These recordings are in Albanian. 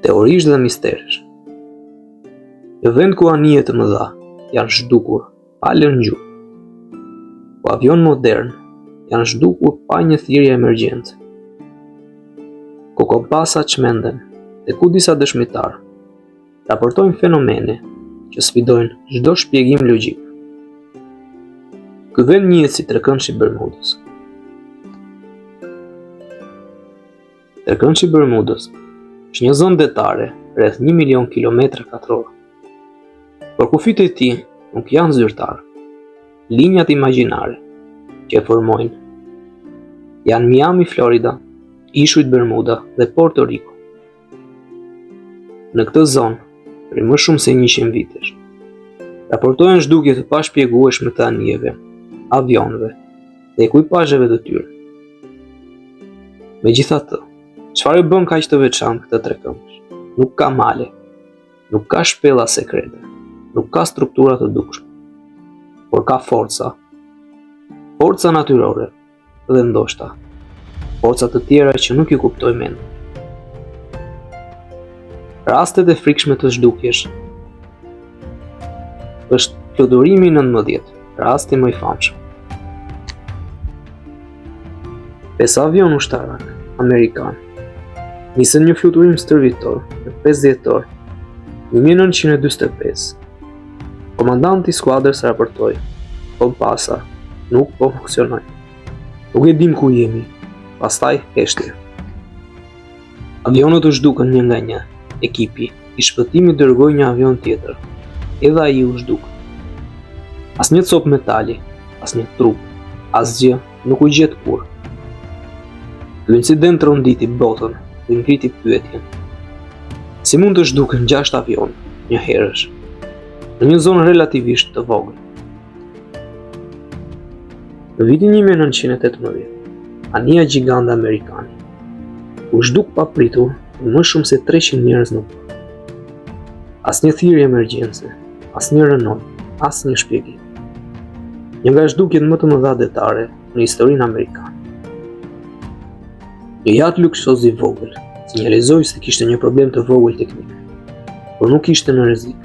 teorish dhe misteresh. Në vend ku anije të mëdha janë zhdukur pa lëngju, ku avion modern janë zhdukur pa një thirrje emergjence, ku kompasa çmenden dhe ku disa dëshmitar raportojnë fenomene që sfidojnë çdo shpjegim logjik. Ky vend njihet si Trekëndshi i Bermudës. Trekëndshi i Bermudës është një zonë detare rreth 1.000.000 km². Por kufit e tij nuk janë zyrtar. Linjat imagjinare që e formojnë janë Miami, Florida, ishujt Bermuda dhe Porto Rico. Në këtë zonë, për më shumë se 100 vitesh, raportohen zhdukje të pashpjegueshme të anijeve, avionëve dhe ekuipazheve të tyre. Megjithatë, çfarë bën kaq të veçantë këtë trekëndsh? Nuk ka male, nuk ka shpella sekrete, nuk ka struktura të dukshme, por ka forca natyrore dhe ndoshta forca të tjera që nuk i kuptoj mendi. Rastet e frikshme të zhdukjesh është fludurimi 19, rasti më i famshëm. 5 avion ushtarak amerikan nisën një fluturim stërvitor në 5 dhjetor 1945. Komandanti i skuadrës raportoi: kompasa nuk po funksionoj. Nuk e dim ku jemi. Pastaj heshtje. Avionët u zhdukën një nga një. Ekipi i shpëtimit dërgoi një avion tjetër. Edhe ai u zhduk. Asnjë copë metali, asnjë trup, asgjë nuk u gjet kurrë. Ky incident ronditi botën dhe ngriti pyetjen: si mund të zhduken 6 avion një herësh në një zonë relativisht të vogël? Në vitin 1918, anija gjigande amerikane u zhduk papritur më shumë se 300 njerëz në bot. Asnjë thirrje emergjence, asnjë rënoj, asnjë shpjegim. Një nga zhdukjet më të mëdha detare në historinë amerikane. Një jat luksoz i vogël sinjalizoi se kishte një problem të vogël teknik, por nuk ishte në rrezik.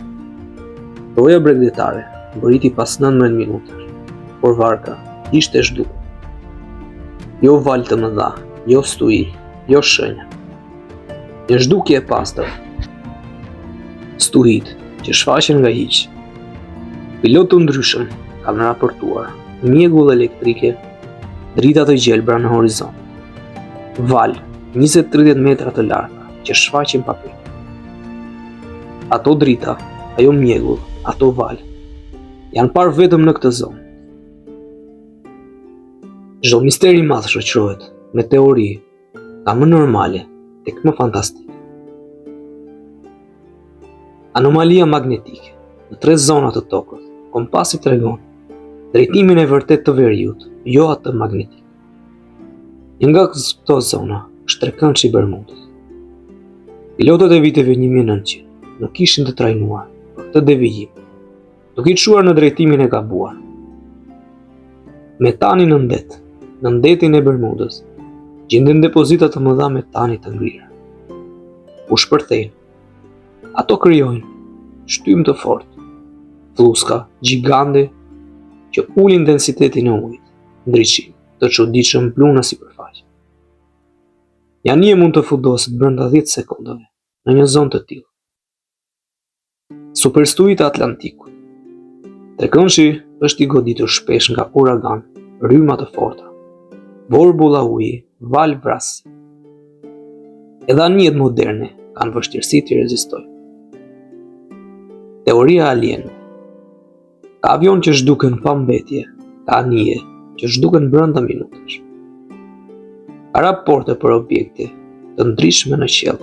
Roja bregdetare mbriti pas 19 minutash, por varka ishte zhdukur. Jo valë të mëdha, jo stui, jo shenja. Një zhdukje e pastër. Stuhit që shfaqen nga hiç. Pilotë të ndryshëm kanë raportuar mjegull elektrike, drita të gjelbra në horizont. Val 20-30 metra të larta që shfaqen pa pik. Ato drita, ajo mjegull, ato val janë parë vetëm në këtë zonë. Çdo misteri i madh shoqërohet me teori nga më normale tek më fantastike. Anomalia magnetike në 3 zona të tokës. Kompasi tregon drejtimin e vërtet të veriut, jo atë magnetik. Një nga këto zona është Trekëndshi i Bermudës. Pilotët e viteve 1900 nuk kishin të trajnuar për këtë devijim, duke i çuar në drejtimin e gabuar. Metani në ndetin e Bermudës, gjenden depozita të mëdha metani të ngrirë. U shpërthejnë. Ato krijojnë shtymë të fortë, thluska gjigande që ulin densitetin e ujit, ndriçim të çuditshëm blu në sipërfaqe. Një anije mund të fudoset brenda 10 sekondave në një zonë të tillë. Superstuit e Atlantikut. Trekëndshi është i goditur shpesh nga uragan, rryma të forta, borbulla uji, val vrasësi. Edhe anijet moderne kanë vështirësi të rezistojnë. Teoria alienëve. Ka avion që zhduken pa mbetje, ka anije që zhduken brenda minutash. Ka raporte për objekte të ndryshme në qiell.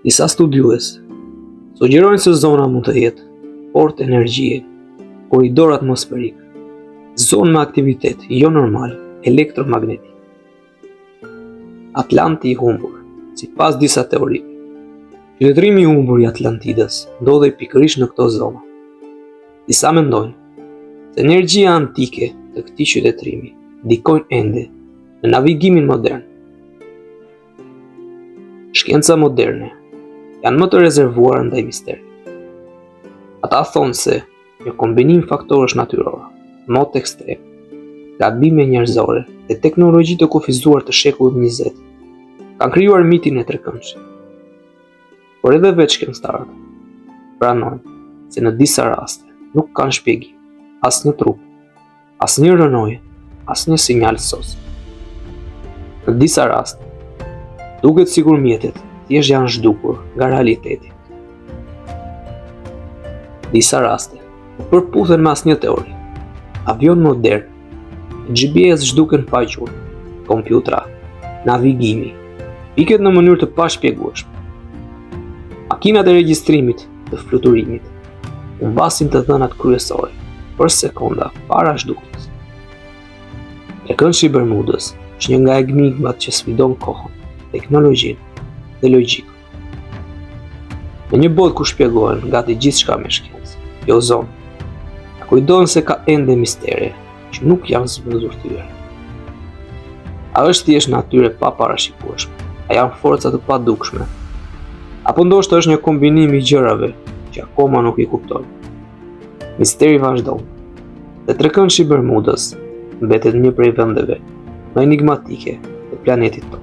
Disa studiues sugjerojnë se zona mund të jetë port energjie, korridor atmosferik, zonë me aktivitet jo normal, elektromagnetik. Atlanti i humbur. Sipas disa teorive, qytetërimi i humbur i Atlantidës ndodhej pikërisht në këto zona. Disa mendojnë se energjia antike të këtij qytetërimi ndikojnë ende në navigimin modern. Shkenca moderne janë më të rezervuar ndaj misterit. Ata thonë se një kombinim faktorësh natyror, not ekstrem, gabime njerëzore dhe teknologji të kufizuar të shekullit 20 kanë krijuar mitin e trekëndshëm. Por edhe vetë shkencëtarët pranojnë se në disa raste nuk kanë shpjegim, asnjë trup, asnjë rënojë, asnjë sinjal SOS. Në disa raste duket sikur mjetet thjesht janë zhdukur nga realiteti. Disa raste nuk përputhen me asnjë teori. Avion modern, GPS zhduken pa gjuhë, kompjutra, navigimi, piket në mënyrë të pashpjegueshme. Makinat e regjistrimit të fluturimit humbasin të dhënat kryesore për sekonda para zhdukjes. Trekëndshi i Bermudës është një nga enigmat që sfidon kohën, teknologjinë dhe logjikën. Në një botë ku shpjegohen gati gjithçka me shkencë, jo zonë, na kujtohen se ka ende mistere që nuk janë zbuluar. A është thjesht natyrë pa parashikueshme? A janë forca të padukshme? Apo ndoshta është një kombinim i gjërave që akoma nuk i kuptojmë? Misteri vazhdon. Dhe trekëndshi i Bermudës mbetet një prej vendeve më enigmatike të planetit tonë.